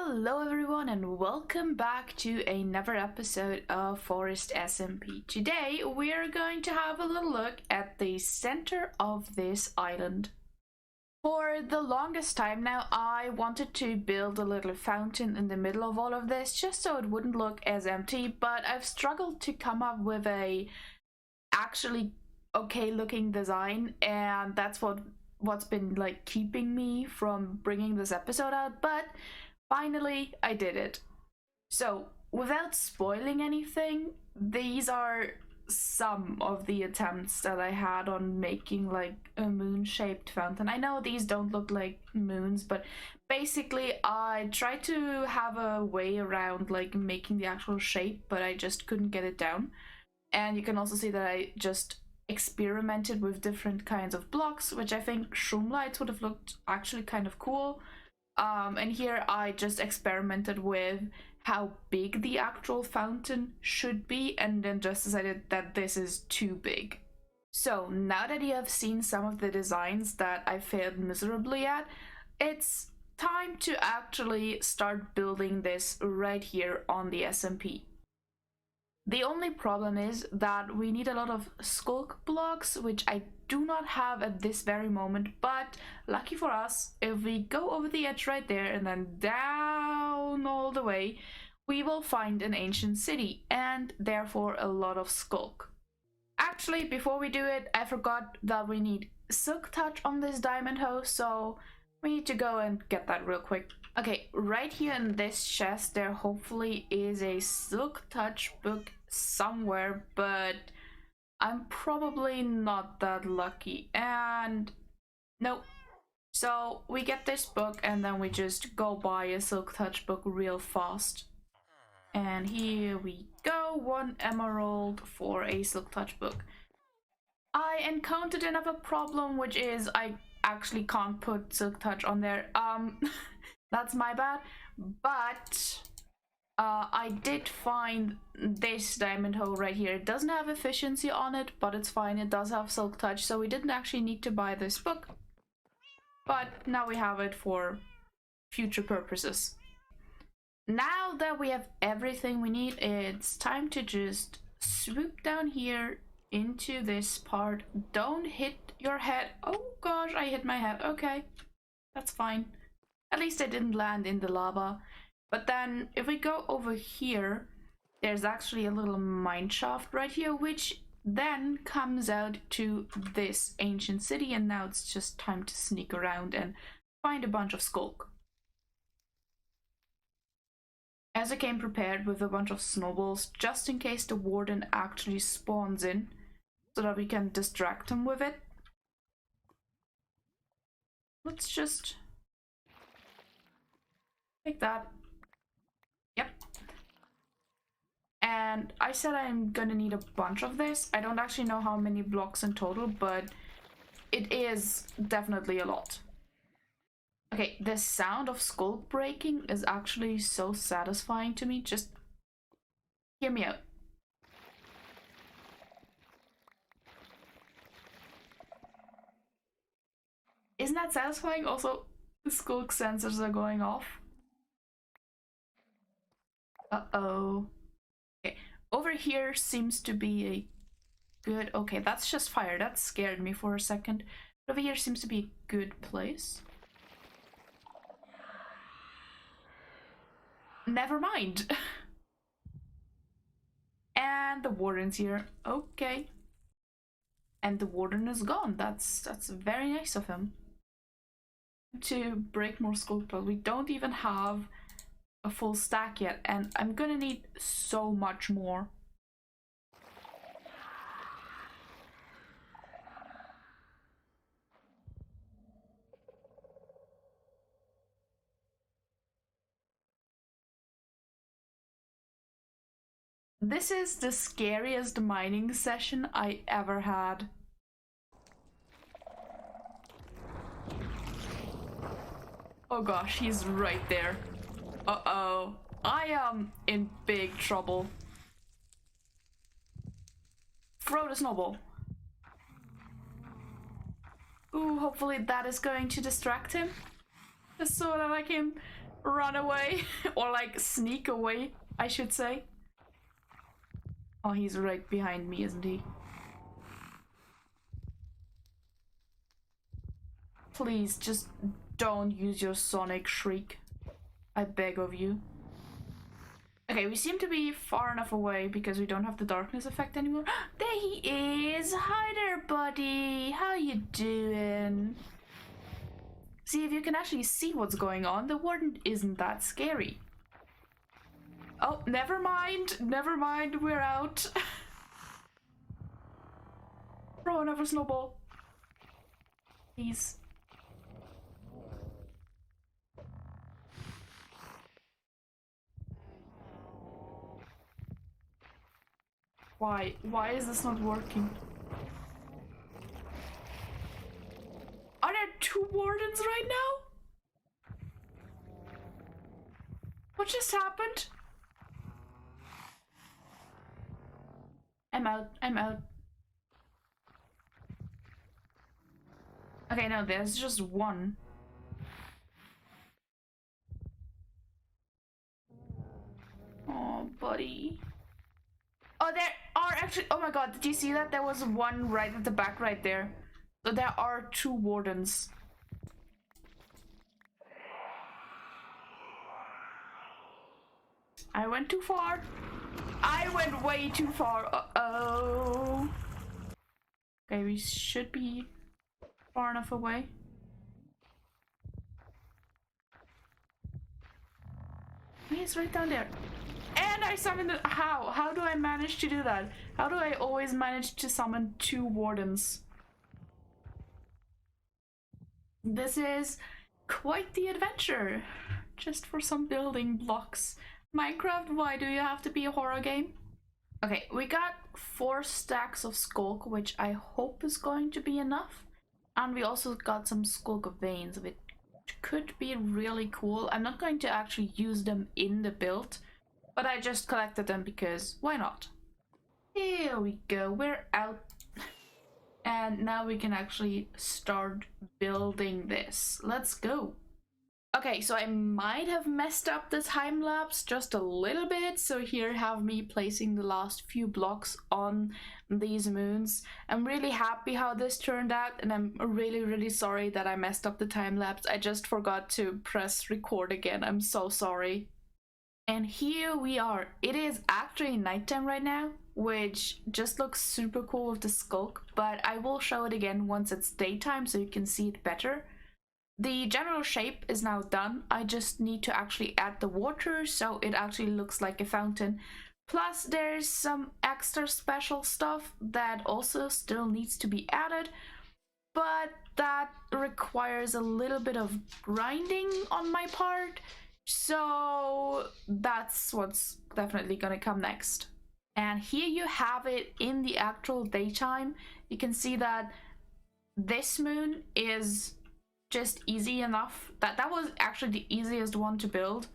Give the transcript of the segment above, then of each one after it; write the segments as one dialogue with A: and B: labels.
A: Hello everyone and welcome back to another episode of Forest SMP. Today we're going to have a little look at the center of this island. For the longest time now I wanted to build a little fountain in the middle of all of this just so it wouldn't look as empty, but I've struggled to come up with a actually okay looking design, and that's what's been like keeping me from bringing this episode out, but finally, I did it. So, without spoiling anything, these are some of the attempts that I had on making like a moon-shaped fountain. I know these don't look like moons, but basically I tried to have a way around like making the actual shape, but I just couldn't get it down. And you can also see that I just experimented with different kinds of blocks, which I think shroom lights would have looked actually kind of cool. And here I just experimented with how big the actual fountain should be, and then just decided that this is too big. So now that you have seen some of the designs that I failed miserably at, it's time to actually start building this right here on the SMP. The only problem is that we need a lot of skulk blocks, which I do not have at this very moment, but lucky for us, if we go over the edge right there and then down all the way, we will find an ancient city and therefore a lot of skulk. Actually, before we do it, I forgot that we need silk touch on this diamond hoe, so we need to go and get that real quick. Okay, right here in this chest there hopefully is a silk touch book somewhere, but I'm probably not that lucky, and nope. So we get this book and then we just go buy a silk touch book real fast. And here we go, 1 emerald for a silk touch book. I encountered another problem, which is I actually can't put silk touch on there. That's my bad, but I did find this diamond hoe right here. It doesn't have efficiency on it, but it's fine. It does have silk touch, so we didn't actually need to buy this book, but now we have it for future purposes. Now that we have everything we need, it's time to just swoop down here into this part. Don't hit your head. Oh gosh, I hit my head. Okay, that's fine. At least I didn't land in the lava. But then if we go over here, there's actually a little mine shaft right here, which then comes out to this ancient city, and now it's just time to sneak around and find a bunch of skulk. As I came prepared with a bunch of snowballs, just in case the warden actually spawns in, so that we can distract him with it. Let's just like that. Yep. And I said I'm gonna need a bunch of this. I don't actually know how many blocks in total, but it is definitely a lot. Okay, the sound of skull breaking is actually so satisfying to me. Just hear me out. Isn't that satisfying? Also, the skulk sensors are going off. Uh-oh. Okay, over here seems to be a good... Okay, that's just fire. That scared me for a second. But over here seems to be a good place. Never mind. And the warden's here. Okay. And the warden is gone. That's very nice of him. To break more skulk, but we don't even have a full stack yet, and I'm gonna need so much more. This is the scariest mining session I ever had. Oh gosh, he's right there. Uh-oh. I am in big trouble. Throw the snowball. Ooh, hopefully that is going to distract him. Just so that I can run away. Or like sneak away, I should say. Oh, he's right behind me, isn't he? Please, just don't use your sonic shriek. I beg of you. Okay, we seem to be far enough away because we don't have the darkness effect anymore. There he is! Hi there, buddy! How you doing? See, if you can actually see what's going on, the warden isn't that scary. Oh, never mind. Never mind, we're out. Throw another snowball. Please. Why? Why is this not working? Are there 2 wardens right now? What just happened? I'm out. I'm out. Okay, no, there's just 1. Oh, buddy. Oh, there are actually... Oh my god, did you see that? There was 1 right at the back right there. So there are 2 wardens. I went too far. I went way too far. Uh-oh. Okay, we should be far enough away. He's right down there. And I summoned it. How? How do I manage to do that? How do I always manage to summon 2 wardens? This is quite the adventure. Just for some building blocks. Minecraft, why do you have to be a horror game? Okay, we got 4 stacks of skulk, which I hope is going to be enough. And we also got some skulk veins, which could be really cool. I'm not going to actually use them in the build, but I just collected them because why not? Here we go, we're out. And now we can actually start building this. Let's go. Okay, so I might have messed up the time lapse just a little bit. So here have me placing the last few blocks on these moons. I'm really happy how this turned out, and I'm really sorry that I messed up the time lapse. I just forgot to press record again. I'm so sorry. And here we are. It is actually nighttime right now, which just looks super cool with the skulk, but I will show it again once it's daytime so you can see it better. The general shape is now done. I just need to actually add the water so it actually looks like a fountain. Plus there's some extra special stuff that also still needs to be added, but that requires a little bit of grinding on my part. So that's what's definitely gonna come next. And here you have it in the actual daytime. You can see that this moon is just easy enough. That was actually the easiest one to build.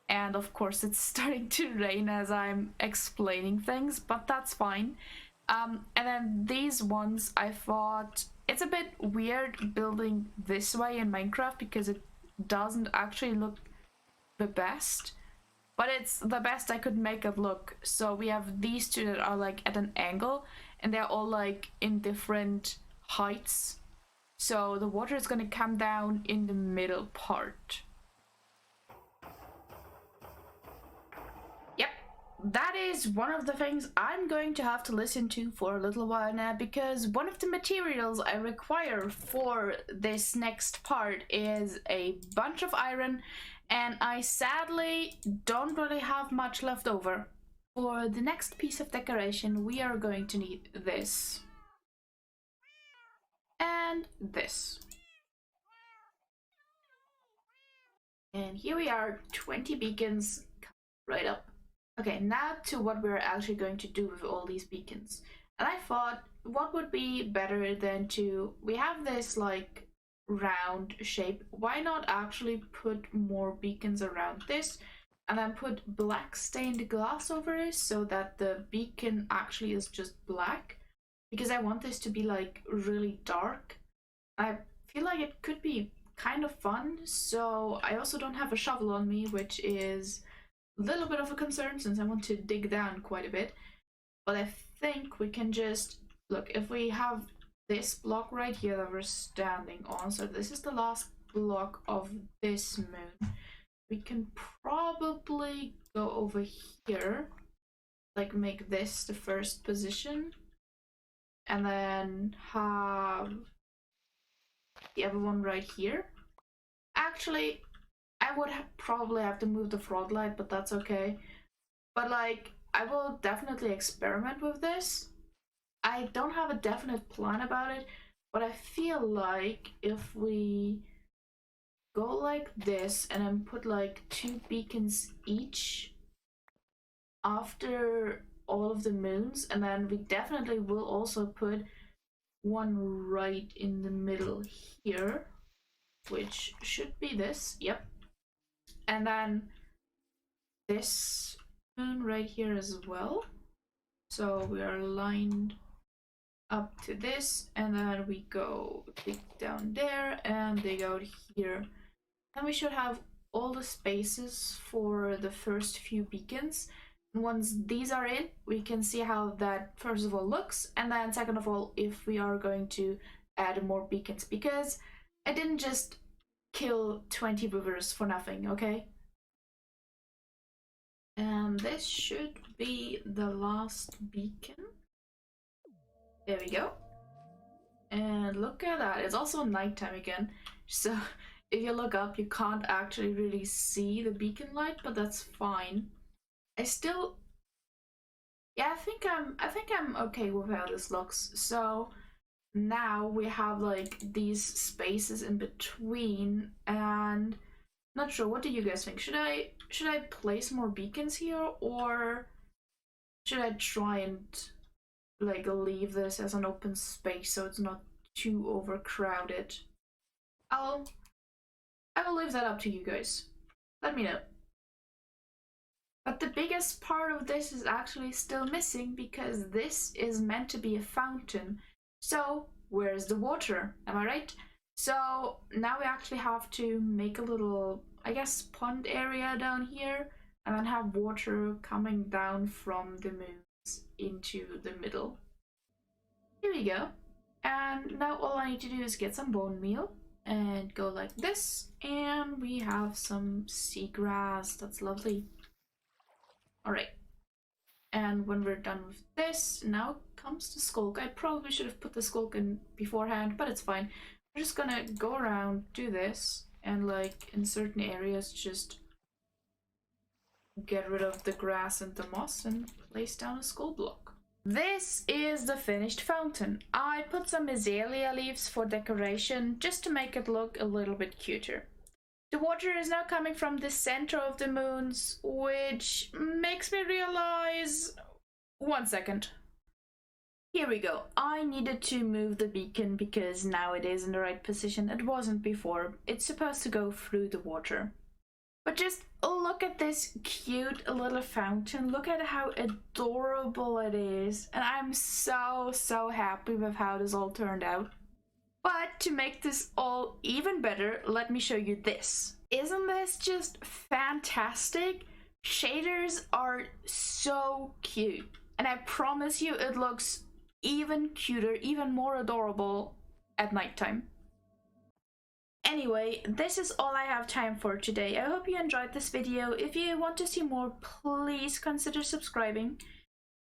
A: And of course it's starting to rain as I'm explaining things, but that's fine. And then these ones, I thought it's a bit weird building this way in Minecraft because it doesn't actually look the best, but it's the best I could make it look. So we have these 2 that are like at an angle, and they're all like in different heights. So the water is going to come down in the middle part. Yep, that is one of the things I'm going to have to listen to for a little while now, because one of the materials I require for this next part is a bunch of iron, and I sadly don't really have much left over. For the next piece of decoration, we are going to need this. And this. And here we are, 20 beacons right up. Okay, now to what we're actually going to do with all these beacons. And I thought, what would be better than to... We have this like round shape. Why not actually put more beacons around this and then put black stained glass over it so that the beacon actually is just black? Because I want this to be like really dark. I feel like it could be kind of fun. So I also don't have a shovel on me, which is a little bit of a concern since I want to dig down quite a bit. But I think we can just look, if we have this block right here that we're standing on, so this is the last block of this moon, we can probably go over here, like make this the first position, and then have the other one right here. Actually, I would probably have to move the frog light, but that's okay. But like, I will definitely experiment with this. I don't have a definite plan about it, but I feel like if we go like this and then put like 2 beacons each after all of the moons, and then we definitely will also put one right in the middle here, which should be this, yep. And then this moon right here as well. So we are lined up to this, and then we go dig down there and dig out here. And we should have all the spaces for the first few beacons. Once these are in, we can see how that first of all looks, and then second of all, if we are going to add more beacons, because I didn't just kill 20 rivers for nothing, okay? And this should be the last beacon. There we go. And look at that, it's also nighttime again, so if you look up you can't actually really see the beacon light, but that's fine. I still, yeah, I think I'm okay with how this looks. So now we have like these spaces in between, and not sure, what do you guys think? Should I place more beacons here, or should I try and like leave this as an open space so it's not too overcrowded? I will leave that up to you guys. Let me know. But the biggest part of this is actually still missing, because this is meant to be a fountain. So where's the water? Am I right? So now we actually have to make a little, I guess, pond area down here, and then have water coming down from the moons into the middle. Here we go. And now all I need to do is get some bone meal and go like this, and we have some seagrass. That's lovely. Alright, and when we're done with this, now comes the skulk. I probably should have put the skulk in beforehand, but it's fine. We're just gonna go around, do this, and like in certain areas just get rid of the grass and the moss and place down a skull block. This is the finished fountain. I put some azalea leaves for decoration just to make it look a little bit cuter. The water is now coming from the center of the moons, which makes me realize... One second. Here we go. I needed to move the beacon because now it is in the right position. It wasn't before. It's supposed to go through the water. But just look at this cute little fountain. Look at how adorable it is. And I'm so happy with how this all turned out. But to make this all even better, let me show you this. Isn't this just fantastic? Shaders are so cute. And I promise you it looks even cuter, even more adorable at nighttime. Anyway, this is all I have time for today. I hope you enjoyed this video. If you want to see more, please consider subscribing.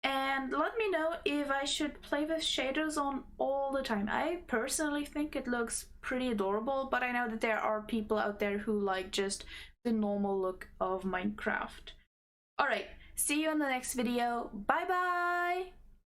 A: And let me know if I should play with shaders on all the time. I personally think it looks pretty adorable, but I know that there are people out there who like just the normal look of Minecraft. Alright, see you in the next video. Bye bye!